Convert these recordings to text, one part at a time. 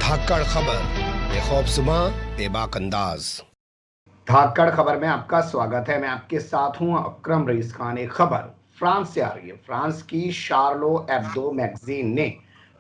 धाकड़ खबर, बेखौफज़ुबां, बेबाक अंदाज। धाकड़ खबर में आपका स्वागत है। मैं आपके साथ हूं अकरम रईस खान। एक खबर फ्रांस से आ रही है। फ्रांस की शार्लो एब्दो मैगजीन ने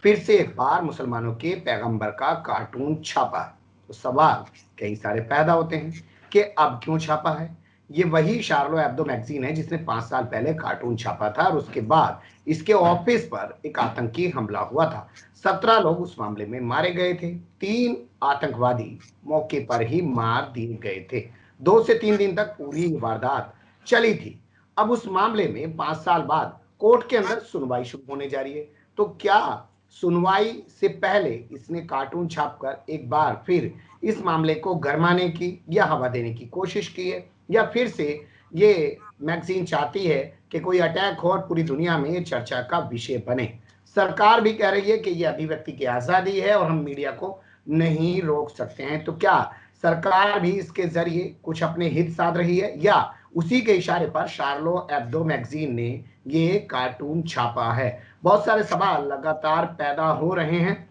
फिर से एक बार मुसलमानों के पैगंबर का कार्टून छापा है। तो सवाल कई सारे पैदा होते हैं कि अब क्यों छापा है। ये वही शार्लो एब्दो मैगजीन है जिसने 5 साल पहले कार्टून छापा था और उसके बाद इसके ऑफिस पर एक आतंकी हमला हुआ था। 17 लोग उस मामले में मारे गए थे। 3 आतंकवादी मौके पर ही मार दिए गए थे। 2 से 3 दिन तक पूरी वारदात चली थी। अब उस मामले में 5 साल बाद कोर्ट के अंदर सुनवाई शुरू होने जा रही है। तो क्या सुनवाई से पहले इसने कार्टून छापकर एक बार फिर इस मामले को गरमाने की या हवा देने की कोशिश की है, या फिर से ये मैगजीन चाहती है कि कोई अटैक हो और पूरी दुनिया में चर्चा का विषय बने। सरकार भी कह रही है कि ये अभिव्यक्ति की आजादी है और हम मीडिया को नहीं रोक सकते हैं। तो क्या सरकार भी इसके जरिए कुछ अपने हित साध रही है, या उसी के इशारे पर शार्लो एब्दो मैगजीन ने ये कार्टून छापा है? बहुत सारे सवाल लगातार पैदा हो रहे हैं,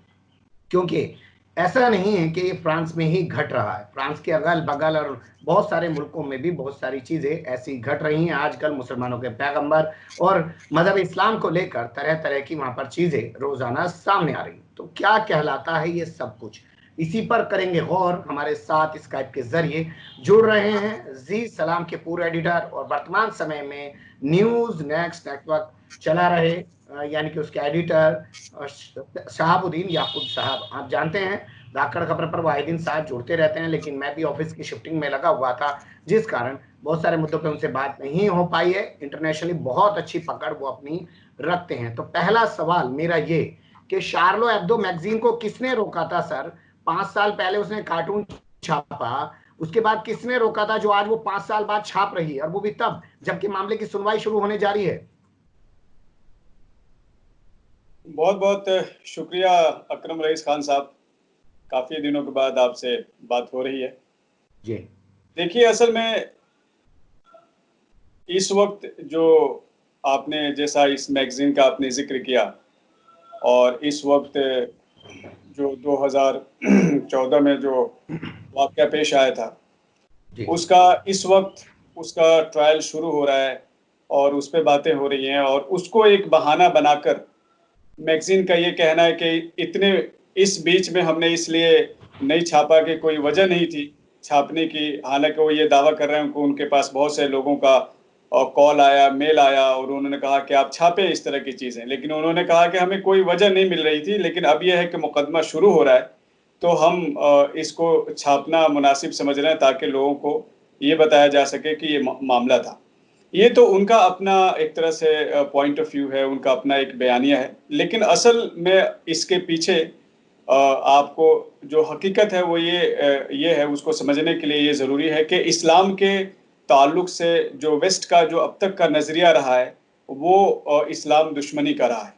क्योंकि ऐसा नहीं है कि ये फ्रांस में ही घट रहा है। फ्रांस के अगल बगल और बहुत सारे मुल्कों में भी बहुत सारी चीजें ऐसी घट रही हैं। आजकल मुसलमानों के पैगंबर और मजहब इस्लाम को लेकर तरह तरह की वहां पर चीजें रोजाना सामने आ रही। तो क्या कहलाता है ये सब कुछ, इसी पर करेंगे गौर। हमारे साथ स्काइप के जरिए जुड़ रहे हैं जी सलाम के पूर्व एडिटर और वर्तमान समय में न्यूज नेक्स्ट नेटवर्क चला रहे यानी कि उसके एडिटर शहाबुद्दीन याकूब साहब। आप जानते हैं धाकड़ खबर पर वो आए दिन साथ जुड़ते रहते हैं, लेकिन मैं भी ऑफिस की शिफ्टिंग में लगा हुआ था, जिस कारण बहुत सारे मुद्दों पे उनसे बात नहीं हो पाई है। इंटरनेशनली बहुत अच्छी पकड़ वो अपनी रखते हैं। तो पहला सवाल मेरा ये कि शार्लो एब्दो मैगजीन को किसने रोका था सर? 5 साल पहले उसने कार्टून छापा, उसके बाद किसने रोका था जो आज वो 5 साल बाद छाप रही है, और वो भी तब जबकि मामले की सुनवाई शुरू होने जा रही है? बहुत बहुत शुक्रिया अकरम रईस खान साहब, काफ़ी दिनों के बाद आपसे बात हो रही है जी। देखिए, असल में इस वक्त जो आपने जैसा इस मैगज़ीन का आपने जिक्र किया, और इस वक्त जो 2014 में जो वाक़या पेश आया था, उसका इस वक्त उसका ट्रायल शुरू हो रहा है और उस पर बातें हो रही हैं, और उसको एक बहाना बनाकर मैगज़ीन का ये कहना है कि इतने इस बीच में हमने इसलिए नहीं छापा कि कोई वजह नहीं थी छापने की। हालांकि वो ये दावा कर रहे हैं कि उनके पास बहुत से लोगों का कॉल आया, मेल आया, और उन्होंने कहा कि आप छापें इस तरह की चीज़ें, लेकिन उन्होंने कहा कि हमें कोई वजह नहीं मिल रही थी। लेकिन अब यह है कि मुकदमा शुरू हो रहा है, तो हम इसको छापना मुनासिब समझ रहे हैं ताकि लोगों को ये बताया जा सके कि ये मामला था। ये तो उनका अपना एक तरह से पॉइंट ऑफ व्यू है, उनका अपना एक बयानिया है। लेकिन असल में इसके पीछे आपको जो हकीकत है वो ये है, उसको समझने के लिए ये ज़रूरी है कि इस्लाम के ताल्लुक से जो वेस्ट का जो अब तक का नज़रिया रहा है, वो इस्लाम दुश्मनी का रहा है।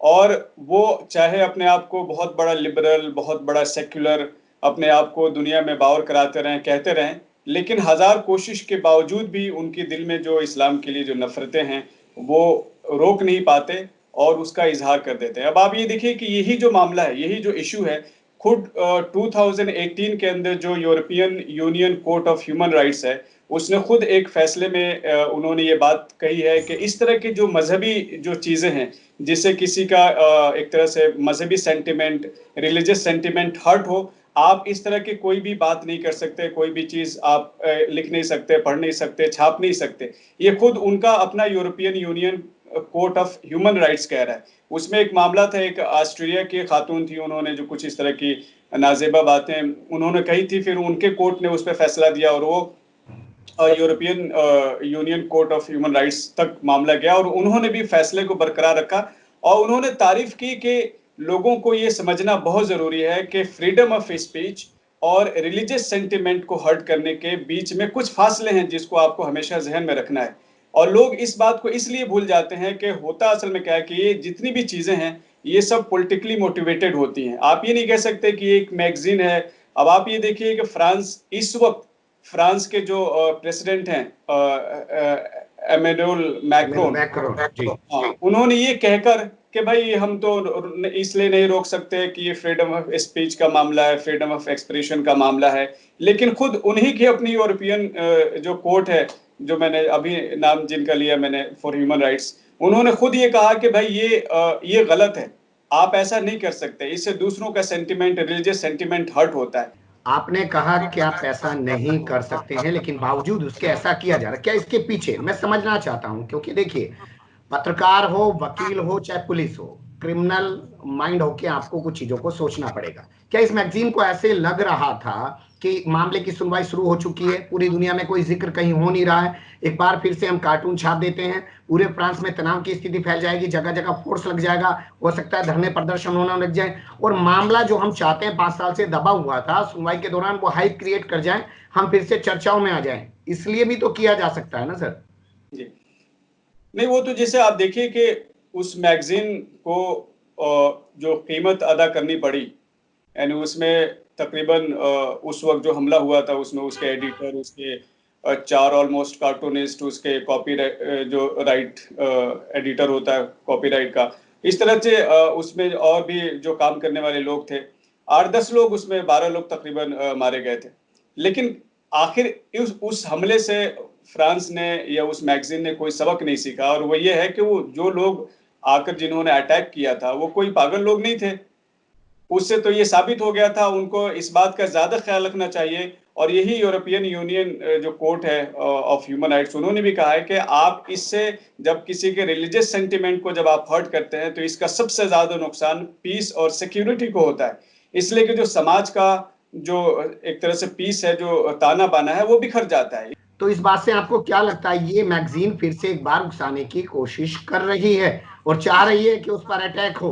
और वो चाहे अपने आप को बहुत बड़ा लिबरल, बहुत बड़ा सेक्युलर अपने आप को दुनिया में बावर कराते रहें, कहते रहें, लेकिन हज़ार कोशिश के बावजूद भी उनके दिल में जो इस्लाम के लिए जो नफ़रतें हैं, वो रोक नहीं पाते और उसका इजहार कर देते हैं। अब आप ये देखिए कि यही जो मामला है, यही जो इशू है, खुद 2018 के अंदर जो European union court of human rights है, उसने खुद एक फैसले में उन्होंने ये बात कही है कि इस तरह की जो मजहबी जो चीज़ें हैं, जिससे किसी का एक तरह से मजहबी सेंटिमेंट, रिलीजियस सेंटिमेंट हर्ट हो, आप इस तरह की कोई भी बात नहीं कर सकते, कोई भी चीज़ आप लिख नहीं सकते, पढ़ नहीं सकते, छाप नहीं सकते। ये खुद उनका अपना European union court of human rights कह रहा है। उसमें एक मामला था, एक ऑस्ट्रेलिया की खातून थी, उन्होंने जो कुछ इस तरह की नाजेबा बातें उन्होंने कही थी, फिर उनके कोर्ट ने उस पर फैसला दिया और वो European union court of human rights तक मामला गया, और उन्होंने भी फैसले को बरकरार रखा। और उन्होंने तारीफ की कि लोगों को ये समझना बहुत ज़रूरी है कि फ्रीडम ऑफ स्पीच और रिलीजियस सेंटिमेंट को हर्ट करने के बीच में कुछ फासले हैं, जिसको आपको हमेशा जहन में रखना है। और लोग इस बात को इसलिए भूल जाते हैं कि होता असल में क्या है कि ये जितनी भी चीज़ें हैं, ये सब पॉलिटिकली मोटिवेटेड होती हैं। आप ये नहीं कह सकते कि ये एक मैगजीन है। अब आप ये देखिए कि फ्रांस इस वक्त, फ्रांस के जो प्रेसिडेंट हैं एमेनुअल मैक्रोन, मैक्रोन जी, हाँ, उन्होंने ये कहकर कि भाई हम तो इसलिए नहीं रोक सकते कि ये फ्रीडम ऑफ स्पीच का मामला है, फ्रीडम ऑफ एक्सप्रेशन का मामला है, लेकिन खुद उन्हीं की अपनी यूरोपियन जो कोर्ट है, जो मैंने अभी नाम जिनका लिया मैंने, फॉर ह्यूमन राइट्स, उन्होंने खुद ये कहा कि भाई ये गलत है, आप ऐसा नहीं कर सकते, इससे दूसरों का सेंटिमेंट, रिलीजियस सेंटिमेंट हर्ट होता है। आपने कहा कि आप ऐसा नहीं कर सकते हैं, लेकिन बावजूद उसके ऐसा किया जा रहा है, क्या इसके पीछे मैं समझना चाहता हूं, क्योंकि देखिए पत्रकार हो, वकील हो, चाहे पुलिस हो, क्रिमिनल माइंड होके आपको कुछ चीजों को सोचना पड़ेगा। क्या इस मैगजीन को ऐसे लग रहा था कि मामले की सुनवाई शुरू हो चुकी है, पूरी दुनिया में कोई जिक्र कहीं हो नहीं रहा है, एक बार फिर से हम कार्टून छाप देते हैं, पूरे फ्रांस में तनाव की स्थिति फैल जाएगी, जगह जगह फोर्स लग जाएगा, हो सकता है धरने प्रदर्शन होना लग जाए, और मामला जो हम चाहते हैं 5 साल से दबा हुआ था, सुनवाई के दौरान वो हाइप क्रिएट कर जाए, हम फिर से चर्चाओं में आ जाए, इसलिए भी तो किया जा सकता है ना सर? जी नहीं, वो तो जैसे आप देखिए कि उस मैगजीन को जो कीमत अदा करनी पड़ी, यानी उसमें तकरीबन उस वक्त जो हमला हुआ था उसमें उसके एडिटर, उसके 4 ऑलमोस्ट कार्टूनिस्ट, उसके जो राइट एडिटर होता है कॉपीराइट का, इस तरह से उसमें और भी जो काम करने वाले लोग थे, 8-10 लोग, उसमें 12 लोग तकरीबन मारे गए थे। लेकिन आखिर उस हमले से फ्रांस ने या उस मैगजीन ने कोई सबक नहीं सीखा, और वो ये है कि वो जो लोग आकर जिन्होंने अटैक किया था वो कोई पागल लोग नहीं थे। उससे तो ये साबित हो गया था, उनको इस बात का ज्यादा ख्याल रखना चाहिए। और यही यूरोपियन यूनियन जो कोर्ट है ऑफ ह्यूमन राइट्स, उन्होंने भी कहा है कि आप इससे, जब किसी के रिलीजियस सेंटिमेंट को जब आप हर्ट करते हैं, तो इसका सबसे ज्यादा नुकसान पीस और सिक्योरिटी को होता है। इसलिए कि जो समाज का जो एक तरह से पीस है, जो ताना बाना है, वो बिखर जाता है। तो इस बात से आपको क्या लगता है, ये मैगजीन फिर से एक बार उकसाने की कोशिश कर रही है और चाह रही है कि उस पर अटैक हो?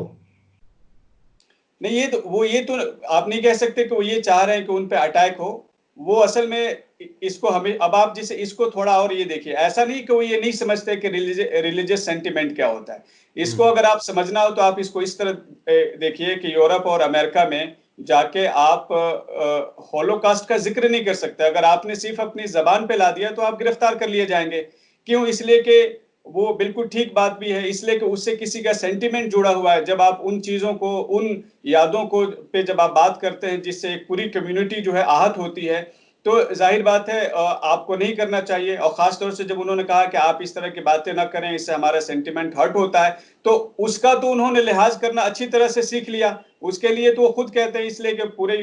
नहीं, ये तो आप नहीं कह सकते कि वो ये चाह रहे हैं कि उन पे अटैक हो। वो असल में इसको हमें, अब आप जैसे इसको थोड़ा और ये देखिए, ऐसा नहीं कि वो ये नहीं समझते कि रिलीजियस सेंटिमेंट क्या होता है। इसको अगर आप समझना हो तो आप इसको इस तरह देखिए कि यूरोप और अमेरिका में जाके आप हॉलोकास्ट का जिक्र नहीं कर सकते। अगर आपने सिर्फ अपनी जबान पे ला दिया तो आप गिरफ्तार कर लिए जाएंगे। क्यों? इसलिए कि वो बिल्कुल ठीक बात भी है, इसलिए कि उससे किसी का सेंटिमेंट जुड़ा हुआ है। जब आप उन चीजों को, उन यादों को पे जब आप बात करते हैं जिससे एक पूरी कम्युनिटी जो है आहत होती है, तो जाहिर बात है आपको नहीं करना चाहिए। और खास तौर से जब उन्होंने कहा कि आप इस तरह की बातें ना करें, इससे हमारा सेंटिमेंट हर्ट होता है, तो उसका तो उन्होंने लिहाज करना अच्छी तरह से सीख लिया। उसके लिए तो वो खुद कहते हैं, इसलिए कि पूरे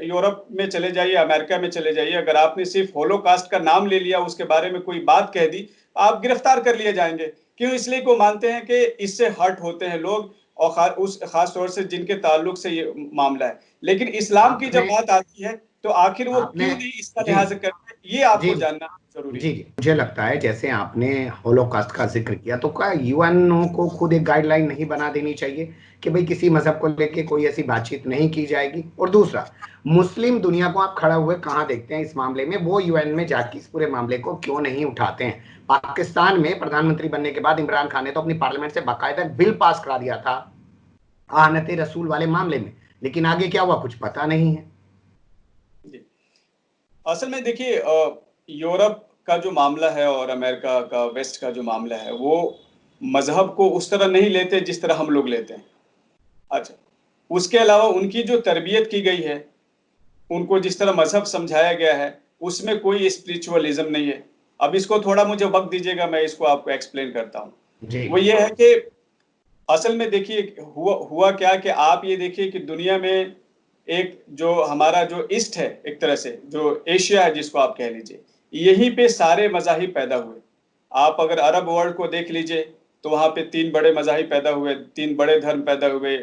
यूरोप में चले जाइए, अमेरिका में चले जाइए, अगर आपने सिर्फ होलोकास्ट का नाम ले लिया, उसके बारे में कोई बात कह दी, आप गिरफ्तार कर लिए जाएंगे। क्यों? इसलिए को मानते हैं कि इससे हर्ट होते हैं लोग, और उस खास तौर से जिनके ताल्लुक से ये मामला है। लेकिन इस्लाम की जब बात आती है तो आखिर वो क्यों नहीं इसका लिहाज करते, ये आपको जानना जरूरी है। जी, मुझे लगता है जैसे आपने होलोकास्ट का जिक्र किया, तो क्या यूएन को खुद एक गाइडलाइन नहीं बना देनी चाहिए कि भाई किसी मजहब को लेके कोई ऐसी बातचीत नहीं की जाएगी? और दूसरा, मुस्लिम दुनिया को आप खड़ा हुए कहाँ देखते हैं इस मामले में? वो यूएन में जाके इस पूरे मामले को क्यों नहीं उठाते हैं? पाकिस्तान में प्रधानमंत्री बनने के बाद इमरान खान ने तो अपनी पार्लियामेंट से बाकायदा बिल पास करा दिया था आहनते रसूल वाले मामले में, लेकिन आगे क्या हुआ कुछ पता नहीं है। असल में देखिए, यूरोप का जो मामला है और अमेरिका का, वेस्ट का जो मामला है, वो मजहब को उस तरह नहीं लेते जिस तरह हम लोग लेते हैं। अच्छा, उसके अलावा उनकी जो तरबियत की गई है, उनको जिस तरह मजहब समझाया गया है, उसमें कोई स्पिरिचुअलिज्म नहीं है। अब इसको थोड़ा मुझे वक्त दीजिएगा, मैं इसको आपको एक्सप्लेन करता हूँ। वो ये है कि असल में देखिए हुआ क्या कि आप ये देखिए कि दुनिया में एक जो हमारा जो ईस्ट है, एक तरह से जो एशिया है जिसको आप कह लीजिए, यहीं पे सारे मज़ाहिब पैदा हुए। आप अगर अरब वर्ल्ड को देख लीजिए तो वहाँ पे 3 बड़े मज़ाहिब पैदा हुए, 3 बड़े धर्म पैदा हुए,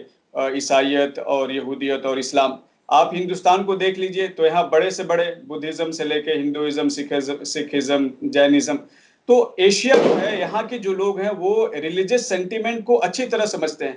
ईसाइयत और यहूदियत और इस्लाम। आप हिंदुस्तान को देख लीजिए तो यहाँ बड़े से बड़े बुद्धिज़्म से लेके हिंदुइज्म, सिखिज़्म, जैनिज़्म। तो एशिया जो है, यहाँ के जो लोग हैं वो रिलीजियस सेंटिमेंट को अच्छी तरह समझते हैं।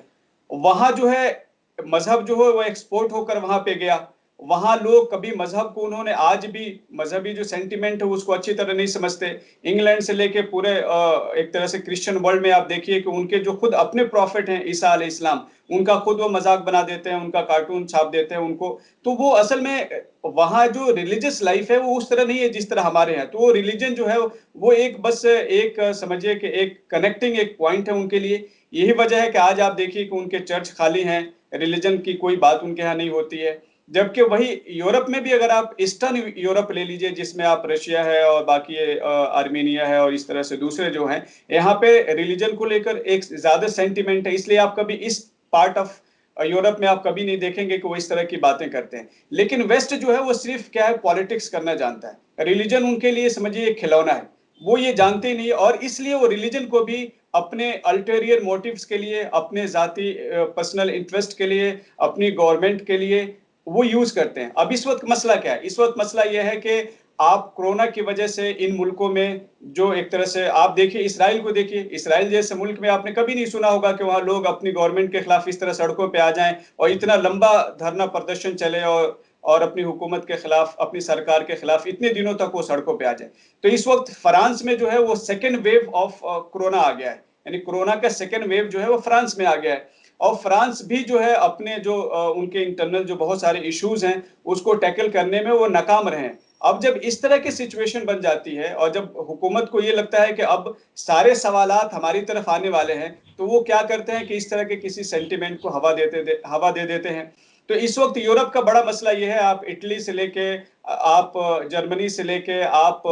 वहाँ जो है मजहब जो है वो एक्सपोर्ट होकर वहां पे गया। वहां लोग कभी मजहब को, उन्होंने आज भी मजहबी जो सेंटिमेंट है उसको अच्छी तरह नहीं समझते। इंग्लैंड से लेके पूरे एक तरह से क्रिश्चियन वर्ल्ड में आप देखिए कि उनके जो खुद अपने प्रॉफिट हैं ईसा अलैहिस्सलाम, उनका खुद वो मजाक बना देते हैं, उनका कार्टून छाप देते हैं उनको। तो वो असल में वहाँ जो रिलीजियस लाइफ है वो उस तरह नहीं है जिस तरह हमारे यहाँ। तो वो रिलीजन जो है वो एक बस एक समझिए कि एक कनेक्टिंग एक पॉइंट है उनके लिए। यही वजह है कि आज आप देखिए कि उनके चर्च खाली हैं, रिलीजन की कोई बात उनके यहाँ नहीं होती है। जबकि वही यूरोप में भी अगर आप ईस्टर्न यूरोप ले लीजिए, जिसमें आप रशिया है और बाकी आर्मेनिया है और इस तरह से दूसरे जो हैं, यहाँ पे रिलीजन को लेकर एक ज्यादा सेंटिमेंट है। इसलिए आप कभी इस पार्ट ऑफ यूरोप में आप कभी नहीं देखेंगे कि वो इस तरह की बातें करते हैं। लेकिन वेस्ट जो है वो सिर्फ क्या है, पॉलिटिक्स करना जानता है। रिलीजन उनके लिए समझिए एक खिलौना है, वो ये जानते ही नहीं, और इसलिए वो रिलीजन को भी अपने अल्टेरियर मोटिव्स के लिए, अपने जाति पर्सनल इंटरेस्ट के लिए, अपनी गवर्नमेंट के लिए वो यूज करते हैं। अब इस वक्त मसला क्या है? इस वक्त मसला यह है कि आप कोरोना की वजह से इन मुल्कों में जो एक तरह से आप देखिए, इसराइल को देखिए, इसराइल जैसे मुल्क में आपने कभी नहीं सुना होगा कि वहां लोग अपनी गवर्नमेंट के खिलाफ इस तरह सड़कों पे आ जाएं और इतना लंबा धरना प्रदर्शन चले और अपनी हुकूमत के खिलाफ, अपनी सरकार के खिलाफ इतने दिनों तक वो सड़कों पे आ जाए। तो इस वक्त फ्रांस में जो है वो सेकेंड वेव ऑफ कोरोना आ गया है, यानी कोरोना का सेकेंड वेव जो है वो फ्रांस में आ गया है। और फ्रांस भी जो है अपने जो उनके इंटरनल जो बहुत सारे इश्यूज हैं उसको टैकल करने में वो नाकाम रहे हैं। अब जब इस तरह की सिचुएशन बन जाती है और जब हुकूमत को ये लगता है कि अब सारे सवालात हमारी तरफ आने वाले हैं, तो वो क्या करते हैं कि इस तरह के किसी सेंटिमेंट को हवा दे देते हैं। तो इस वक्त यूरोप का बड़ा मसला ये है, आप इटली से लेके, आप जर्मनी से लेके, आप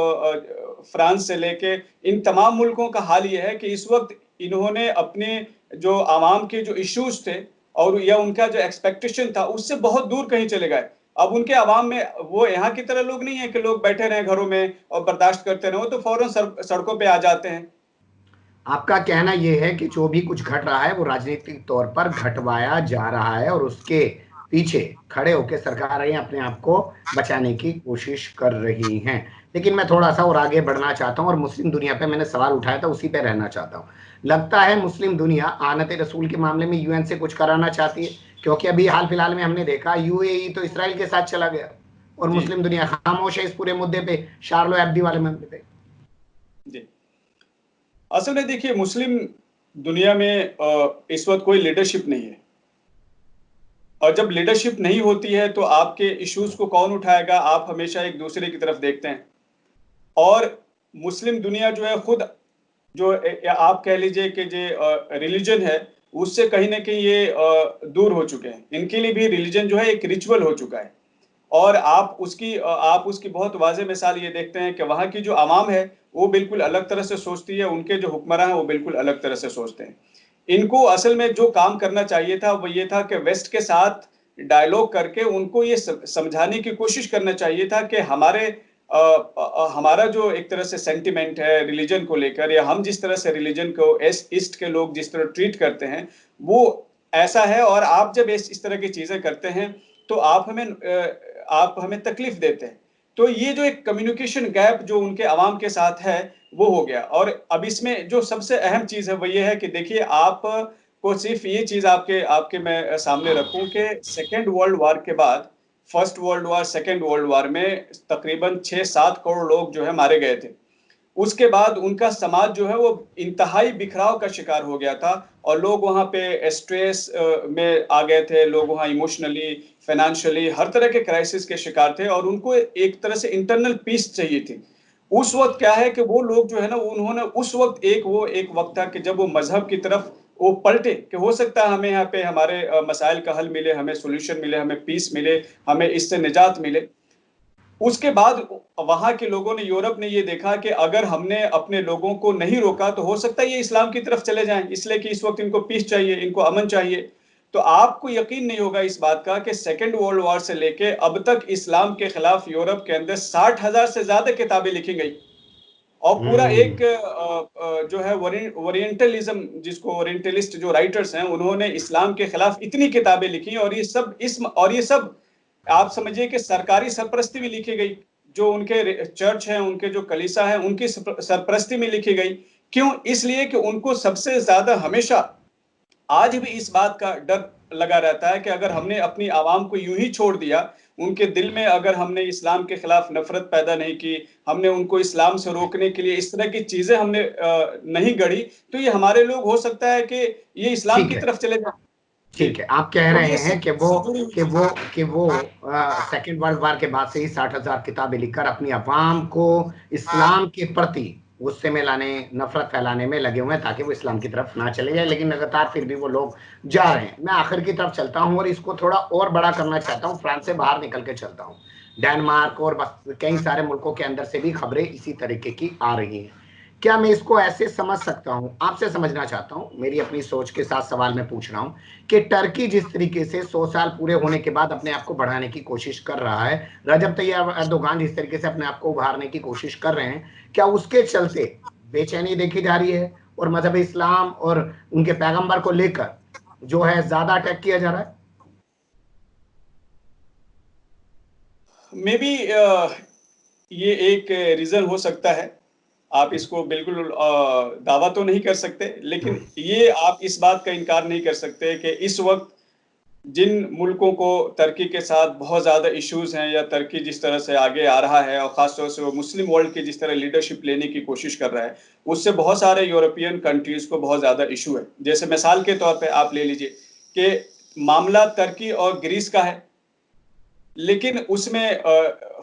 फ्रांस से लेके, इन तमाम मुल्कों का हाल ये है कि इस वक्त इन्होंने अपने जो आवाम के जो इश्यूज थे और या उनका जो एक्सपेक्टेशन था उससे बहुत दूर कहीं चले गए। अब उनके आवाम में वो यहाँ की तरह लोग नहीं है कि लोग बैठे रहे घरों में और बर्दाश्त करते रहे, वो तो फौरन सड़कों पे आ जाते हैं। आपका कहना यह है कि जो भी कुछ घट रहा है वो राजनीतिक तौर पर घटवाया जा रहा है और उसके पीछे खड़े होकर सरकारें अपने आप को बचाने की कोशिश कर रही हैं। लेकिन मैं थोड़ा सा और आगे बढ़ना चाहता हूं और मुस्लिम दुनिया पे मैंने सवाल उठाया था उसी पे रहना चाहता हूं। लगता है मुस्लिम दुनिया आनत रसूल के मामले में यूएन से कुछ कराना चाहती है, क्योंकि अभी हाल फिलहाल में हमने देखा यूएई तो इसराइल के साथ चला गया और जी मुस्लिम दुनिया खामोश है इस पूरे मुद्दे पे, शार्लो एब्दी वाले मुद्दे पे। जी, असल में देखिए मुस्लिम दुनिया में इस वक्त कोई लीडरशिप नहीं है, और जब लीडरशिप नहीं होती है तो आपके इश्यूज को कौन उठाएगा? आप हमेशा एक दूसरे की तरफ देखते हैं। और मुस्लिम दुनिया जो है खुद जो आप कह लीजिए कि जो रिलीजन है उससे कहीं ना कहीं ये दूर हो चुके हैं। इनके लिए भी रिलीजन जो है एक रिचुअल हो चुका है। और आप उसकी बहुत वाज़ेह मिसाल ये देखते हैं कि वहाँ की जो आवाम है वो बिल्कुल अलग तरह से सोचती है, उनके जो हुक्मरान हैं वो बिल्कुल अलग तरह से सोचते हैं। इनको असल में जो काम करना चाहिए था वो ये था कि वेस्ट के साथ डायलॉग करके उनको ये समझाने की कोशिश करना चाहिए था कि हमारा जो एक तरह से सेंटिमेंट है रिलीजन को लेकर, या हम जिस तरह से रिलीजन को ईस्ट के लोग जिस तरह ट्रीट करते हैं वो ऐसा है, और आप जब इस तरह की चीज़ें करते हैं तो आप हमें तकलीफ देते हैं। तो ये जो एक कम्युनिकेशन गैप जो उनके अवाम के साथ है वो हो गया। और अब इसमें जो सबसे अहम चीज़ है वो ये है कि देखिए, आप को सिर्फ ये चीज़ आपके आपके मैं सामने रखूं कि सेकेंड वर्ल्ड वार के बाद first world war, second world war में तकरीबन 6-7 करोड़ लोग जो है मारे गए थे। उसके बाद उनका समाज जो है वो इंतहाई बिखराव का शिकार हो गया था, और लोग वहाँ पे स्ट्रेस में आ गए थे। लोग वहाँ इमोशनली, फाइनेंशियली हर तरह के क्राइसिस के शिकार थे, और उनको एक तरह से इंटरनल पीस चाहिए थी। उस वक्त क्या है कि वो लोग जो है ना, उन्होंने उस वक्त एक वक्त था कि जब वो मजहब की तरफ वो पलटे कि हो सकता है हमें यहाँ पे हमारे मसाइल का हल मिले, हमें सोल्यूशन मिले, हमें पीस मिले, हमें इससे निजात मिले। उसके बाद वहां के लोगों ने, यूरोप ने ये देखा कि अगर हमने अपने लोगों को नहीं रोका तो हो सकता है ये इस्लाम की तरफ चले जाएं, इसलिए कि इस वक्त इनको पीस चाहिए, इनको अमन चाहिए। तो आपको यकीन नहीं होगा इस बात का कि सेकेंड वर्ल्ड वॉर से लेके अब तक इस्लाम के खिलाफ यूरोप के अंदर 60,000 से ज्यादा किताबें लिखी गई, और पूरा एक जो है ओरिएंटलिज्म, जिसको ओरिएंटलिस्ट जो राइटर्स हैं उन्होंने इस्लाम के खिलाफ इतनी किताबें लिखी, और ये सब आप समझिए कि सरकारी सरपरस्ती में लिखी गई। जो उनके चर्च हैं, उनके जो कलीसा हैं, उनकी सरपरस्ती में लिखी गई। क्यों? इसलिए कि उनको सबसे ज्यादा हमेशा आज भी इस बात का डर लगा रहता है कि अगर हमने अपनी आवाम को यूं ही छोड़ दिया, उनके दिल में अगर हमने इस्लाम के खिलाफ नफरत पैदा नहीं की, हमने उनको इस्लाम से रोकने के लिए इस तरह की चीजें हमने नहीं गढ़ी, तो ये हमारे लोग हो सकता है कि ये इस्लाम ठीक की है, तरफ चले जाएं। ठीक है। आप कह तो रहे ये हैं कि वो जरूरी हो कि सकता वो है। कि वो सेकेंड वर्ल्ड वार के बाद से ही 60,000 किताबें लिखकर अपनी अवाम को इस्लाम के प्रति गुस्से में लाने, नफरत फैलाने में लगे हुए हैं, ताकि वो इस्लाम की तरफ ना चले जाए। लेकिन लगातार फिर भी वो लोग जा रहे हैं। मैं आखिर की तरफ चलता हूं और इसको थोड़ा और बड़ा करना चाहता हूं, फ्रांस से बाहर निकल के चलता हूं। डेनमार्क और कई सारे मुल्कों के अंदर से भी खबरें इसी तरीके की आ रही हैं। क्या मैं इसको ऐसे समझ सकता हूं, आपसे समझना चाहता हूं, मेरी अपनी सोच के साथ सवाल मैं पूछ रहा हूं, कि टर्की जिस तरीके से 100 साल पूरे होने के बाद अपने आप को बढ़ाने की कोशिश कर रहा है, रजब तैयब एर्दोगान जिस तरीके से अपने आप को उभारने की कोशिश कर रहे हैं, क्या उसके चलते बेचैनी देखी जा रही है और मजहब इस्लाम और उनके पैगंबर को लेकर जो है ज्यादा अटैक किया जा रहा है? मे बी ये एक रीजन हो सकता है। आप इसको बिल्कुल दावा तो नहीं कर सकते, लेकिन ये आप इस बात का इनकार नहीं कर सकते कि इस वक्त जिन मुल्कों को तुर्की के साथ बहुत ज़्यादा इश्यूज हैं, या तुर्की जिस तरह से आगे आ रहा है और ख़ासतौर से वो मुस्लिम वर्ल्ड की जिस तरह लीडरशिप लेने की कोशिश कर रहा है, उससे बहुत सारे यूरोपियन कंट्रीज़ को बहुत ज़्यादा इशू है। जैसे मिसाल के तौर पे आप ले लीजिए कि मामला तुर्की और ग्रीस का है, लेकिन उसमें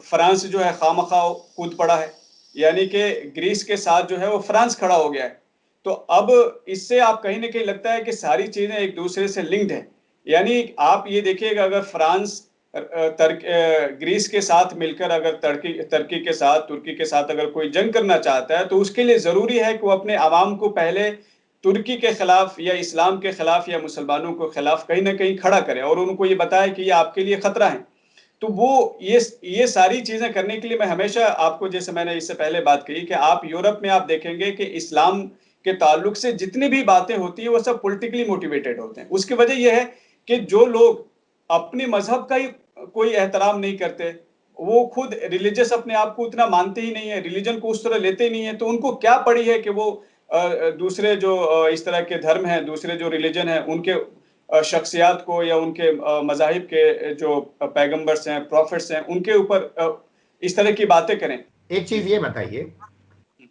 फ्रांस जो है खामखा कूद पड़ा है, यानी कि ग्रीस के साथ जो है वो फ्रांस खड़ा हो गया है। तो अब इससे आप कहीं ना कहीं लगता है कि सारी चीजें एक दूसरे से लिंक्ड हैं। यानी आप ये देखिएगा, अगर फ्रांस ग्रीस के साथ मिलकर अगर तुर्की के साथ अगर कोई जंग करना चाहता है, तो उसके लिए जरूरी है कि वो अपने आवाम को पहले तुर्की के खिलाफ या इस्लाम के खिलाफ या मुसलमानों के खिलाफ कहीं ना कहीं खड़ा करे और उनको ये बताए कि ये आपके लिए खतरा है। तो वो ये सारी चीजें करने के लिए मैं हमेशा आपको, जैसे मैंने इससे पहले बात कही, कि आप यूरोप में आप देखेंगे कि इस्लाम के ताल्लुक से जितनी भी बातें होती है वो सब पॉलिटिकली मोटिवेटेड होते हैं। उसकी वजह यह है कि जो लोग अपने मजहब का ही कोई एहतराम नहीं करते, वो खुद रिलीजियस अपने आप को उतना मानते ही नहीं है, रिलीजन को उस तरह लेते ही नहीं है, तो उनको क्या पड़ी है कि वो दूसरे जो इस तरह के धर्म हैं, दूसरे जो रिलीजन है, उनके शख्सियात को या उनके मज़ाहिब के जो पैगंबर्स हैं, प्रॉफिट्स हैं, उनके ऊपर इस तरह की बातें करें। एक चीज ये बताइए,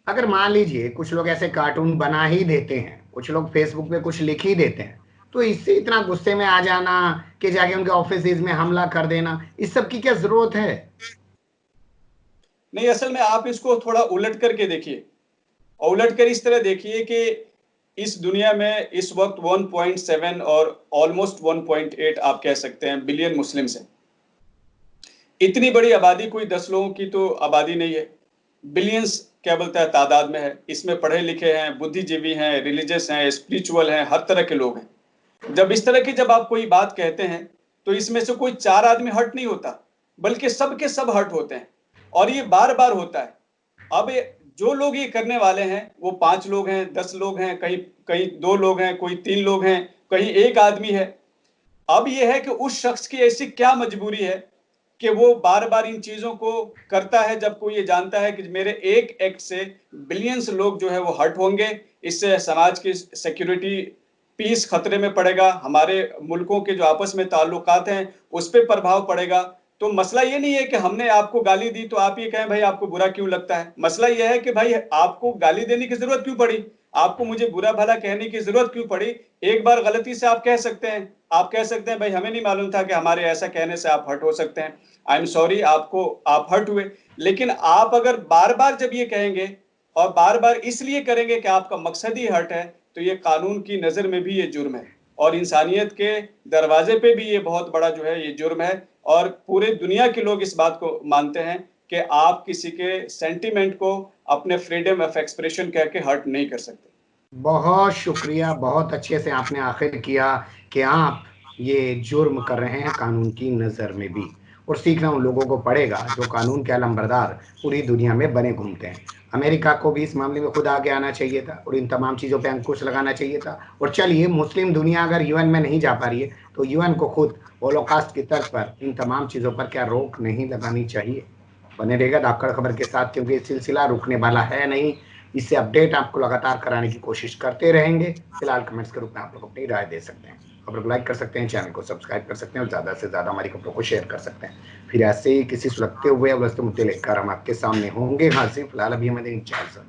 अगर मान लीजिए कुछ लोग ऐसे कार्टून बना ही देते हैं, कुछ लोग फेसबुक पे कुछ लिख ही देते हैं, तो इससे इतना गुस्से में आ जाना कि जाके उनके ऑफिस में हमला कर देना, इस सब की क्या जरूरत है? नहीं, असल में आप इसको थोड़ा उलट करके देखिए, और उलट कर इस तरह देखिए कि इस दुनिया में इस वक्त 1.7 और ऑलमोस्ट 1.8 आप कह सकते हैं बिलियन मुस्लिम्स हैं। इतनी बड़ी आबादी कोई 10 लोगों की तो आबादी नहीं है, बिलियंस क्या बोलता है तादाद में है। इसमें पढ़े लिखे हैं, बुद्धिजीवी हैं, रिलीजियस हैं, स्पिरिचुअल हैं, हर तरह के लोग हैं। जब इस तरह की जब आप कोई बात कहते हैं, तो इसमें से कोई 4 आदमी हर्ट नहीं होता, बल्कि सब के सब हर्ट होते हैं, और ये बार बार होता है। अब जो लोग ये करने वाले हैं वो 5 लोग हैं, 10 लोग हैं, कहीं कहीं 2 लोग हैं, कोई 3 लोग हैं, कहीं एक आदमी है। अब ये है कि उस शख्स की ऐसी क्या मजबूरी है कि वो बार बार इन चीजों को करता है, जबकि ये जानता है कि मेरे एक एक्ट से बिलियंस लोग जो है वो हर्ट होंगे, इससे समाज की सिक्योरिटी, पीस खतरे में पड़ेगा, हमारे मुल्कों के जो आपस में ताल्लुकात हैं उस पर प्रभाव पड़ेगा। तो मसला ये नहीं है कि हमने आपको गाली दी तो आप ये कहें भाई आपको बुरा क्यों लगता है। मसला ये है कि भाई आपको गाली देने की जरूरत क्यों पड़ी, आपको मुझे बुरा भला कहने की जरूरत क्यों पड़ी। एक बार गलती से आप कह सकते हैं, आप कह सकते हैं भाई हमें नहीं मालूम था कि हमारे ऐसा कहने से आप हर्ट हो सकते हैं, आई एम सॉरी, आपको आप हर्ट हुए। लेकिन आप अगर बार बार जब ये कहेंगे और बार बार इसलिए करेंगे कि आपका मकसद ही हर्ट है, तो ये कानून की नजर में भी ये जुर्म है, और इंसानियत के दरवाजे पे भी ये बहुत बड़ा जो है ये जुर्म है। और पूरे दुनिया के लोग इस बात को मानते हैं कि आप किसी के सेंटिमेंट को अपने फ्रीडम ऑफ एक्सप्रेशन कह के हर्ट नहीं कर सकते। बहुत शुक्रिया, बहुत अच्छे से आपने आखिर किया कि आप ये जुर्म कर रहे हैं कानून की नज़र में भी, और सीखना उन लोगों को पड़ेगा जो कानून के अलंबरदार पूरी दुनिया में बने घूमते हैं। अमेरिका को भी इस मामले में खुद आगे आना चाहिए था और इन तमाम चीज़ों पे अंकुश लगाना चाहिए था। और चलिए, मुस्लिम दुनिया अगर यूएन में नहीं जा पा रही है, तो यूएन को खुद होलोकॉस्ट की तर्ज पर इन तमाम चीज़ों पर क्या रोक नहीं लगानी चाहिए? बने रहेगा धाकड़ खबर के साथ, क्योंकि सिलसिला रुकने वाला है नहीं। इससे अपडेट आपको लगातार कराने की कोशिश करते रहेंगे। फिलहाल कमेंट्स के रूप में आप लोग अपनी राय दे सकते हैं, खबरों को लाइक कर सकते हैं, चैनल को सब्सक्राइब कर सकते हैं और ज़्यादा से ज़्यादा हमारी खबरों को शेयर कर सकते हैं। फिर ऐसे ही किसी सुलगते हुए उलझते मुद्दे लेकर हम आपके सामने होंगे हाजिर। फिलहाल अभी हमें इजाज़त।